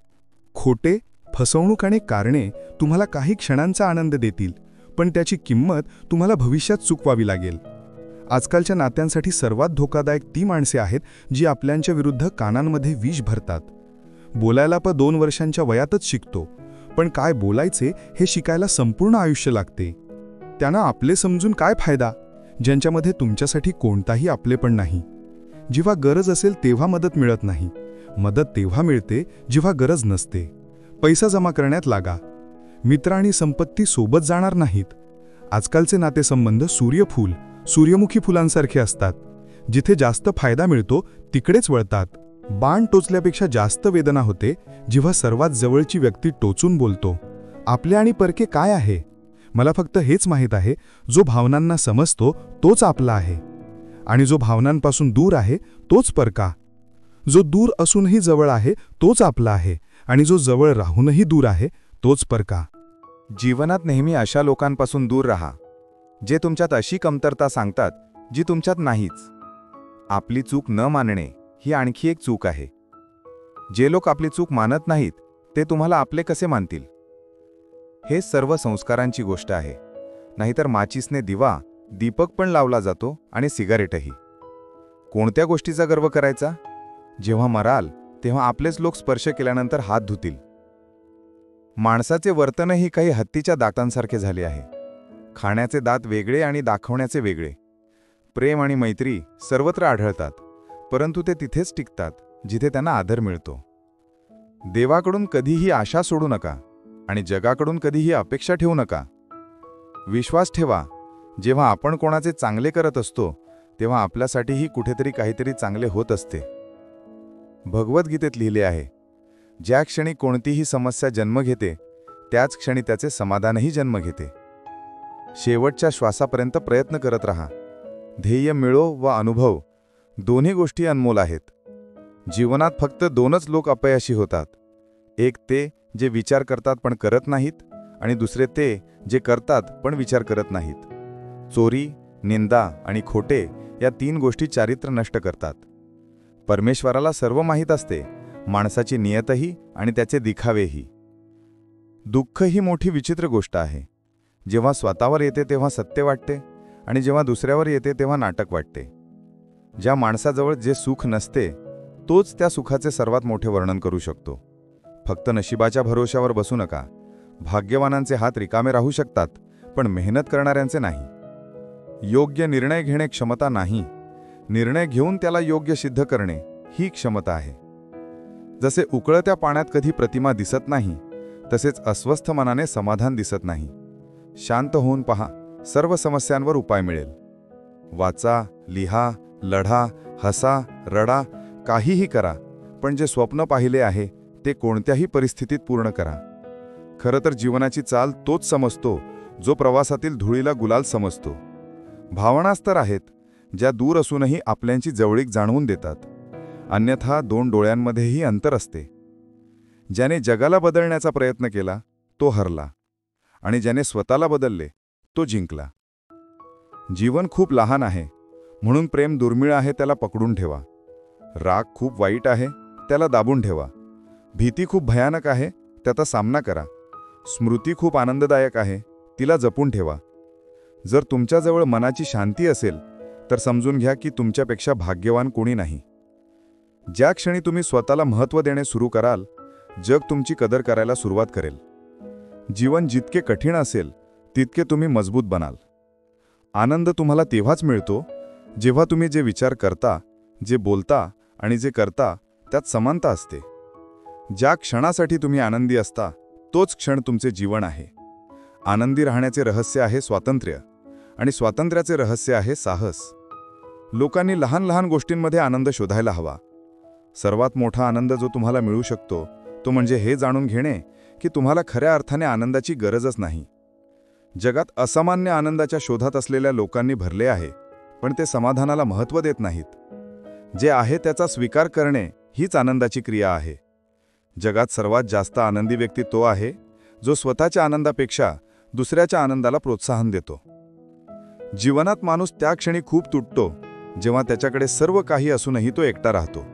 खोटे, फसवणूक आणि कारणे तुम्हाला काही क्षणांचा आनंद देतील, पण त्याची किंमत तुम्हाला भविष्यात चुकवावी लागेल. आजकालच्या नात्यांसाठी सर्वात धोकादायक ती माणसे आहेत जी आपल्यांच्या विरुद्ध कानांमध्ये विष भरतात. बोलायला 2 वर्षांच्या वयातच शिकतो, पण काय बोलायचे हे शिकायला संपूर्ण आयुष्य लागते. त्यांना आपले समजून काय फायदा ज्यांच्यामध्ये तुमच्यासाठी कोणताही आपलेपण नाही. जेव्हा गरज असेल तेव्हा मदत मिळत नाही. मदत तेव्हा मिळते जेव्हा गरज नसते. पैसा जमा करण्यात लागा. मित्र आणि संपत्ती सोबत जाणार नाहीत. आजकालचे नातेसंबंध सूर्यफूल, सूर्यमुखी फुलांसारखे असतात. जिथे जास्त फायदा मिळतो तिकडेच वळतात. बाण टोचल्यापेक्षा जास्त वेदना होते जेव्हा सर्वात जवळची व्यक्ती टोचून बोलतो. आपले आणि परके काय आहे? मला फक्त हेच माहीत आहे, जो भावनांना समजतो तोच आपला आहे, आणि जो भावनांपासून दूर आहे तोच परका. जो दूर असूनही जवळ आहे तोच आपला आहे, आणि जो जवळ राहूनही दूर आहे तोच परका. जीवनात नेहमी अशा लोकांपासून दूर राहा जे तुमच्यात अशी कमतरता सांगतात जी तुमच्यात नाहीच. आपली चूक न मानणे ही आणखी एक चूक आहे. जे लोक आपली चूक मानत नाहीत ते तुम्हाला आपले कसे मानतील? हे सर्व संस्कारांची गोष्ट आहे. नाहीतर माचीसने दिवा, दीपक पण लावला जातो आणि सिगारेटही. कोणत्या गोष्टीचा गर्व करायचा? जेव्हा मराल तेव्हा आपलेच लोक स्पर्श केल्यानंतर हात धुतील. माणसाचे वर्तनही काही हत्तीच्या दातांसारखे झाले आहे. खाण्याचे दात वेगळे आणि दाखवण्याचे वेगळे. प्रेम आणि मैत्री सर्वत्र आढळतात, परंतु ते तिथेच टिकतात जिथे त्यांना आदर मिळतो. देवाकडून कधीही आशा सोडू नका आणि जगाकडून कधीही अपेक्षा ठेवू नका. विश्वास ठेवा, जेव्हा आपण कोणाचे चांगले करत असतो तेव्हा आपल्यासाठीही कुठेतरी काहीतरी चांगले होत असते. भगवद्गीतेत लिहिले आहे, ज्या क्षणी कोणतीही समस्या जन्म घेते त्याच क्षणी त्याचे समाधानही जन्म घेते. शेवटच्या श्वासापर्यंत प्रयत्न करत राहा. ध्येय मिळो व अनुभव दोन्ही गोष्टी अनमोल आहेत. जीवनात फक्त 2च लोक अपयशी होतात. एक ते जे विचार करतात पण करत नाहीत, आणि दुसरे ते जे करतात पण विचार करत नाहीत. चोरी, निंदा आणि खोटे या 3 गोष्टी चारित्र्य नष्ट करतात. परमेश्वराला सर्व माहीत असते, माणसाची नियतही आणि त्याचे दिखावेही. दुःख ही मोठी विचित्र गोष्ट आहे. जेव्हा स्वतःवर येते तेव्हा सत्य वाटते, आणि जेव्हा दुसऱ्यावर येते तेव्हा नाटक वाटते. ज्या माणसाजवळ जे सुख नसते तोच त्या सुखाचे सर्वात मोठे वर्णन करू शकतो. फक्त नशिबाच्या भरोशावर बसू नका. भाग्यवानांचे हात रिकामे राहू शकतात, पण मेहनत करणाऱ्यांचे नाही. योग्य निर्णय घेणे क्षमता नाही, निर्णय घेऊन त्याला योग्य सिद्ध करणे ही क्षमता आहे. जसे उकळत्या पाण्यात कधी प्रतिमा दिसत नाही, तसेच अस्वस्थ मनाने समाधान दिसत नाही. शांत होऊन पहा, सर्व समस्यांवर उपाय मिळेल. वाचा, लिहा, लढा, हसा, रडा, काहीही करा, पण जे स्वप्न पाहिले आहे ते कोणत्याही परिस्थितीत पूर्ण करा. खरं तर जीवनाची चाल तोच समजतो जो प्रवासातील धुळीला गुलाल समजतो. भावनाच तर आहेत ज्या दूर असूनही आपल्यांची जवळीक जाणवून देतात. अन्यथा दोन डोळ्यांमध्येही अंतर असते. ज्याने जगाला बदलण्याचा प्रयत्न केला तो हरला, आणि ज्याने स्वतःला बदलले तो जिंकला. जीवन खूप लहान आहे म्हणून प्रेम दुर्मिळ आहे त्याला पकडून ठेवा. राग खूप वाईट आहे त्याला दाबून ठेवा. भीती खूप भयानक आहे त्याचा सामना करा. स्मृती खूप आनंददायक आहे तिला जपून ठेवा. जर तुमच्याजवळ मनाची शांती असेल तर समजून घ्या की तुमच्यापेक्षा भाग्यवान कोणी नाही. ज्या क्षणी तुम्ही स्वतःला महत्त्व देणे सुरू कराल, जग तुमची कदर करायला सुरुवात करेल. जीवन जितके कठीण असेल तितके तुम्ही मजबूत बनाल. आनंद तुम्हाला तेव्हाच मिळतो जेव्हा तुम्ही जे विचार करता, जे बोलता आणि जे करता त्यात समानता असते. ज्या क्षणासाठी तुम्ही आनंदी असता तोच क्षण तुमचे जीवन आहे. आनंदी राहण्याचे रहस्य आहे स्वातंत्र्य, आणि स्वातंत्र्याचे रहस्य आहे साहस. लोकांनी लहान लहान गोष्टींमध्ये आनंद शोधायला हवा. सर्वात मोठा आनंद जो तुम्हाला मिळू शकतो तो म्हणजे हे जाणून घेणे की तुम्हाला खऱ्या अर्थाने आनंदाची गरजच नाही. जगात असामान्य आनंदाच्या शोधात असलेल्या लोकांनी भरले आहे, पण ते समाधानाला महत्त्व देत नाहीत. जे आहे त्याचा स्वीकार करणे हीच आनंदाची क्रिया आहे. जगात सर्वात जास्त आनंदी व्यक्ती तो आहे जो स्वतःच्या आनंदापेक्षा दुसऱ्याच्या आनंदाला प्रोत्साहन देतो. जीवनात माणूस त्या क्षणी खूप तुटतो जेव्हा त्याच्याकडे सर्व काही असूनही तो एकटा राहतो.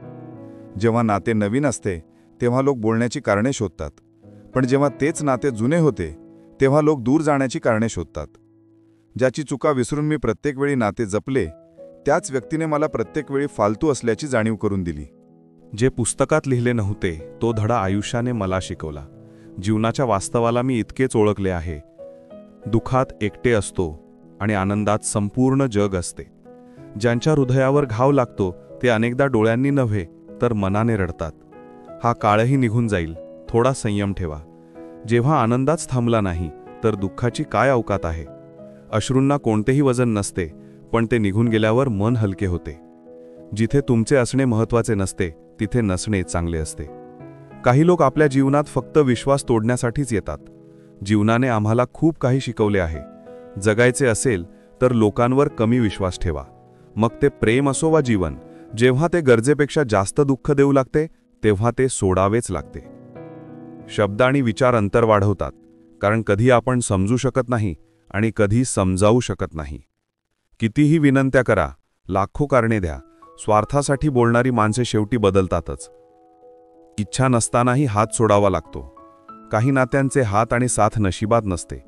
जेव्हा नाते नवीन असते तेव्हा लोक बोलण्याची कारणे शोधतात, पण जेव्हा तेच नाते जुने होते तेव्हा लोक दूर जाण्याची कारणे शोधतात. ज्याची चुका विसरून मी प्रत्येक वेळी नाते जपले, त्याच व्यक्तीने मला प्रत्येक वेळी फालतू असल्याची जाणीव करून दिली. जे पुस्तकात लिहिले नव्हते तो धडा आयुष्याने मला शिकवला. जीवनाच्या वास्तवाला मी इतकेच ओळखले आहे. दुःखात एकटे असतो आणि आनंदात संपूर्ण जग असते. ज्यांच्या हृदयावर घाव लागतो ते अनेकदा डोळ्यांनी नव्हे तर मनाने रडतात. हा काळही निघून जाईल, थोडा संयम ठेवा. जेव्हा आनंदाच थांबला नाही तर दुःखाची काय अवकात आहे. अश्रूंना कोणतेही वजन नसते, पण ते निघून गेल्यावर मन हलके होते. जिथे तुमचे असणे महत्त्वाचे नसते तिथे नसणे चांगले असते. काही लोक आपल्या जीवनात फक्त विश्वास तोडण्यासाठीच येतात. जीवनाने आम्हाला खूप काही शिकवले आहे. जगायचे असेल तर लोकांवर कमी विश्वास ठेवा. मग ते प्रेम असो वा जीवन, जेव्हा ते गरजेपेक्षा जास्त दुःख देऊ लागते तेव्हा ते सोडावेच लागते. शब्द आणि विचार अंतर वाढवतात, कारण कधी आपण समजू शकत नाही आणि कधी समजावू शकत नाही. कितीही विनंत्या करा, लाखो कारणे द्या, स्वार्थासाठी बोलणारी माणसे शेवटी बदलतातच. इच्छा नसतानाही हात सोडावा लागतो. काही नात्यांचे हात आणि साथ नशिबात नसते.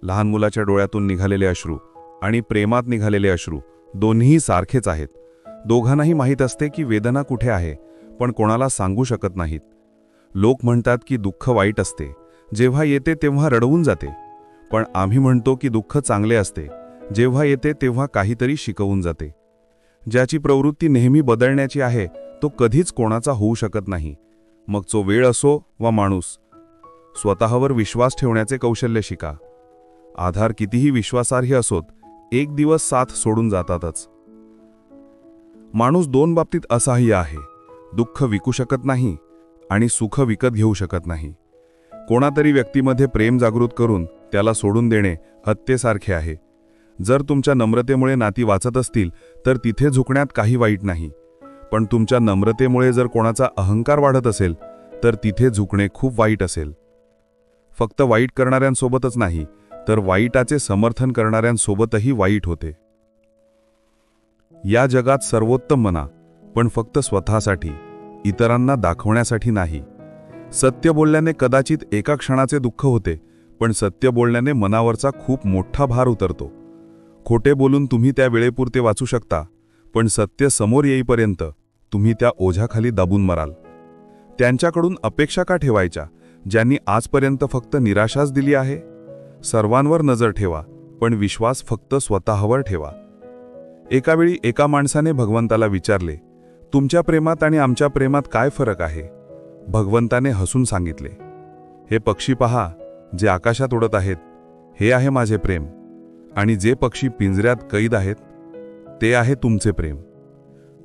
लहान मुलाच्या डोळ्यातून निघालेले अश्रू आणि प्रेमात निघालेले अश्रू दोन्ही सारखेच आहेत. दोघांनाही माहीत असते की वेदना कुठे आहे, पण कोणाला सांगू शकत नाहीत. लोक म्हणतात की दुःख वाईट असते, जेव्हा येते तेव्हा रडवून जाते. पण आम्ही म्हणतो की दुःख चांगले असते, जेव्हा येते तेव्हा काहीतरी शिकवून जाते. ज्याची प्रवृत्ती नेहमी बदलण्याची आहे तो कधीच कोणाचा होऊ शकत नाही, मग तो वेळ असो वा माणूस. स्वतःवर विश्वास ठेवण्याचे कौशल्य शिका. आधार कितीही विश्वासार्ह असोत, एक दिवस साथ सोडून जातातच. माणूस दोन बाबतीत असहाय्य आहे. दुःख विकू शकत नाही आणि सुख विकत घेऊ शकत नाही. कोणातरी व्यक्तीमध्ये प्रेम जागृत करून त्याला सोडून देणे हत्येसारखे आहे. जर तुमच्या नम्रतेमुळे नाती वाचत असतील तर तिथे झुकण्यात काही वाईट नाही, पण तुमच्या नम्रतेमुळे जर कोणाचा अहंकार वाढत असेल तर तिथे झुकणे खूप वाईट असेल. फक्त वाईट करणाऱ्यांसोबतच नाही तर वाईटाचे समर्थन करणाऱ्यांसोबतही वाईट होते. या जगात सर्वोत्तम म्हणा, पण फक्त स्वतःसाठी, इतरांना दाखवण्यासाठी नाही. सत्य बोलल्याने कदाचित एका क्षणाचे दुःख होते, पण सत्य बोलण्याने मनावरचा खूप मोठा भार उतरतो. खोटे बोलून तुम्ही त्या वेळेपुरते वाचू शकता, पण सत्य समोर येईपर्यंत तुम्ही त्या ओझ्याखाली दाबून मराल. त्यांच्याकडून अपेक्षा का ठेवायच्या ज्यांनी आजपर्यंत फक्त निराशाच दिली आहे? सर्वांवर नजर ठेवा, पण विश्वास फक्त स्वतःवर ठेवा. एकावेळी एका माणसाने भगवंताला विचारले, तुमच्या प्रेमात आणि आमच्या प्रेमात काय फरक आहे? भगवंताने हसून सांगितले, हे पक्षी पहा, जे आकाशात उडत आहेत, हे आहे माझे प्रेम. आणि जे पक्षी पिंजऱ्यात कैद आहेत, ते आहे तुमचे प्रेम.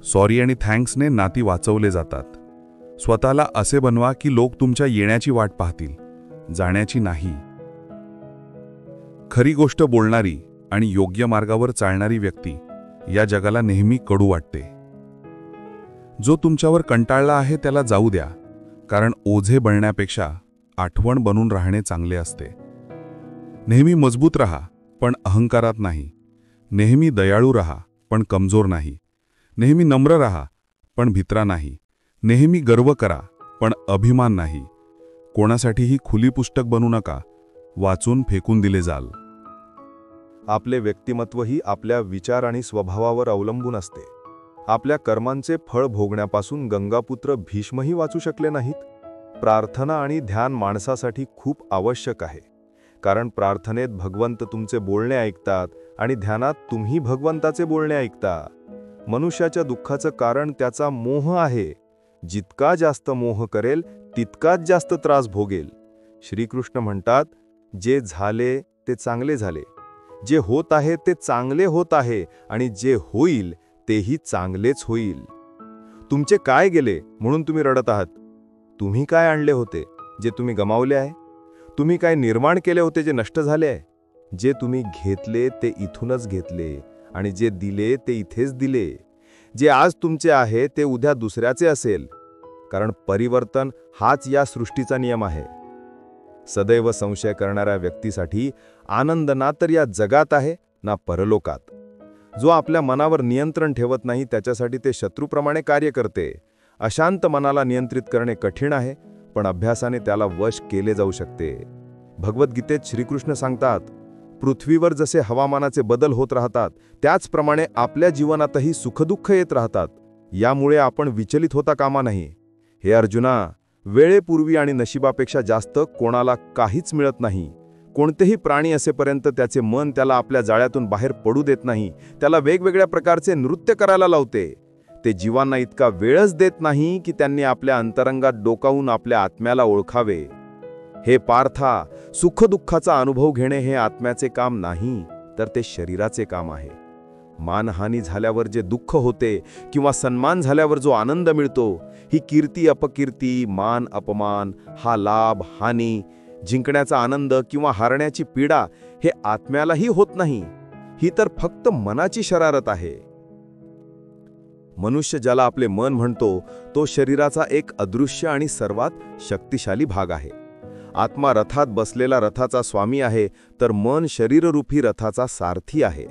सॉरी आणि थँक्सने नाती वाचवले जातात. स्वतःला असे बनवा की लोक तुमच्या येण्याची वाट पाहतील, जाण्याची नाही. खरी गोष्ट बोलणारी आणि योग्य मार्गावर चालणारी व्यक्ती या जगाला नेहमी कडू वाटते. जो तुमच्यावर कंटाळला आहे त्याला जाऊ द्या, कारण ओझे बनण्यापेक्षा आठवण बनून राहणे चांगले असते. नेहमी मजबूत राहा, पण अहंकारात नाही. नेहमी दयाळू राहा, पण कमजोर नाही. नेहमी नम्र राहा, पण भित्रा नाही. नेहमी गर्व करा, पण अभिमान नाही. कोणासाठीही खुली पुस्तक बनू नका, वाचून फेकून दिले जाल. आपले व्यक्तिमत्वही आपल्या विचार आणि स्वभावावर अवलंबून असते. आपल्या कर्मांचे फळ भोगण्यापासून गंगापुत्र भीष्मही वाचू शकले नाहीत. प्रार्थना आणि ध्यान माणसासाठी खूप आवश्यक आहे, कारण प्रार्थनेत भगवंत तुमचे बोलणे ऐकतात आणि ध्यानात तुम्ही भगवंताचे बोलणे ऐकता. मनुष्याच्या दुःखाचं कारण त्याचा मोह आहे. जितका जास्त मोह करेल तितकाच जास्त त्रास भोगेल. श्रीकृष्ण म्हणतात, जे झाले ते चांगले झाले, जे होत आहे ते चांगले होत आहे, आणि जे होईल तेही चांगलेच होईल. तुमचे काय गेले म्हणून तुम्ही रडत आहात? तुम्ही काय आणले होते जे तुम्ही गमावले आहे? तुम्ही काय निर्माण केले होते जे नष्ट झाले आहे? जे तुम्ही घेतले ते इथूनच घेतले, आणि जे दिले ते इथेच दिले. जे आज तुमचे आहे ते उद्या दुसऱ्याचे असेल, कारण परिवर्तन हाच या सृष्टीचा नियम आहे. सदैव संशय करणाऱ्या व्यक्तीसाठी आनंद ना तर या जगात आहे ना परलोकात. जो आपल्या मनावर नियंत्रण ठेवत नाही त्याच्यासाठी ते शत्रूप्रमाणे कार्य करते. अशांत मनाला नियंत्रित करणे कठीण आहे, पण अभ्यासाने त्याला वश केले जाऊ शकते. भगवद्गीतेत श्रीकृष्ण सांगतात, पृथ्वीवर जसे हवामानाचे बदल होत राहतात त्याचप्रमाणे आपल्या जीवनातही सुखदुःख येत राहतात. यामुळे आपण विचलित होता कामा नाही. हे अर्जुना, वेळेपूर्वी आणि नशिबापेक्षा जास्त कोणाला काहीच मिळत नाही. कोणतेही प्राणी असेपर्यंत त्याचे मन त्याला आपल्या जाळ्यातून बाहेर पडू देत नाही. त्याला वेगवेगळ्या प्रकारचे नृत्य करायला लावते. ते जीवांना इतका वेळच देत नाही की त्यांनी आपल्या अंतरंगात डोकावून आपल्या आत्म्याला ओळखावे. हे पार्था, सुखदुःखाचा अनुभव घेणे हे आत्म्याचे काम नाही, तर ते शरीराचे काम आहे. मानहानी झाल्यावर जे दुःख होते किंवा सन्मान झाल्यावर जो आनंद मिळतो, ही कीर्ती अपकीर्ती, मान अपमान, हा लाभ हानी, जिंकण्याचा आनंद किंवा हारण्याची पीडा हे आत्म्यालाही होत नाही. ही तर फक्त मनाची शरारत आहे. मनुष्य ज्याला आपले मन म्हणतो तो शरीराचा एक अदृश्य आणि सर्वात शक्तिशाली भाग आहे. आत्मा रथात बसलेला रथाचा स्वामी आहे, तर मन शरीररूपी रथाचा सारथी आहे.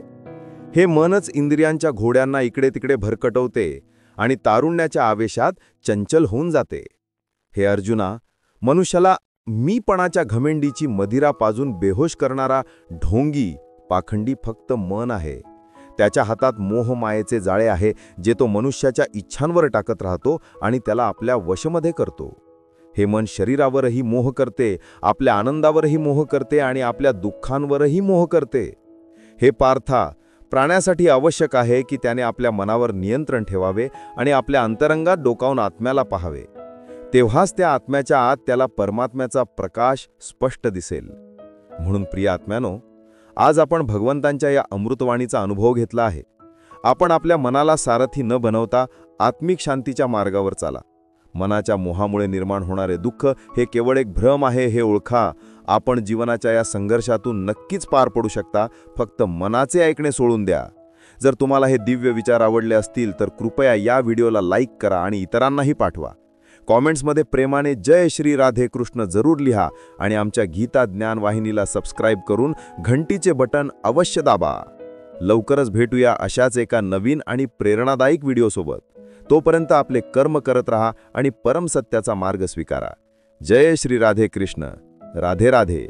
हे मनच इंद्रियांच्या घोड्यांना इकडे तिकडे भरकटवते आणि तारुण्याच्या आवेशात चंचल होऊन जाते. हे अर्जुना, मनुष्याला मीपणाच्या घमेंडीची मदिरा पाजून बेहोश करणारा ढोंगी पाखंडी फक्त मन आहे. त्याच्या हातात मोहमायेचे जाळे आहे, जे तो मनुष्याच्या इच्छांवर टाकत राहतो आणि त्याला आपल्या वशमध्ये करतो. हे मन शरीरावरही मोह करते, आपल्या आनंदावरही मोह करते आणि आपल्या दुःखांवरही मोह करते. हे पार्था, प्राण्यासाठी आवश्यक आहे की त्याने आपल्या मनावर नियंत्रण ठेवावे आणि आपल्या अंतरंगात डोकावून आत्म्याला पाहावे. तेव्हाच त्या आत्म्याच्या आत त्याला परमात्म्याचा प्रकाश स्पष्ट दिसेल. म्हणून प्रिय आत्म्यानो, आज आपण भगवंतांच्या या अमृतवाणीचा अनुभव घेतला आहे. आपण आपल्या मनाला सारथी न बनवता आत्मिक शांतीच्या मार्गावर चाला. मनाच्या मोहामुळे निर्माण होणारे दुःख हे केवळ एक भ्रम आहे हे ओळखा. आपण जीवनाच्या या संघर्षातून नक्कीच पार पडू शकता. फक्त मनाचे ऐकणे सोडून द्या. जर तुम्हाला हे दिव्य विचार आवडले असतील तर कृपया या व्हिडिओला लाईक करा आणि इतरांनाही पाठवा. कॉमेंट्समध्ये प्रेमाने जय श्री राधे कृष्ण जरूर लिहा आणि आमच्या गीता ज्ञान वाहिनीला सबस्क्राईब करून घंटीचे बटन अवश्य दाबा. लवकरच भेटूया अशाच एका नवीन आणि प्रेरणादायक व्हिडिओसोबत. तोपर्यंत आपले कर्म करत राहा आणि परमसत्याचा मार्ग स्वीकारा. जय श्री राधे कृष्ण. राधे राधे.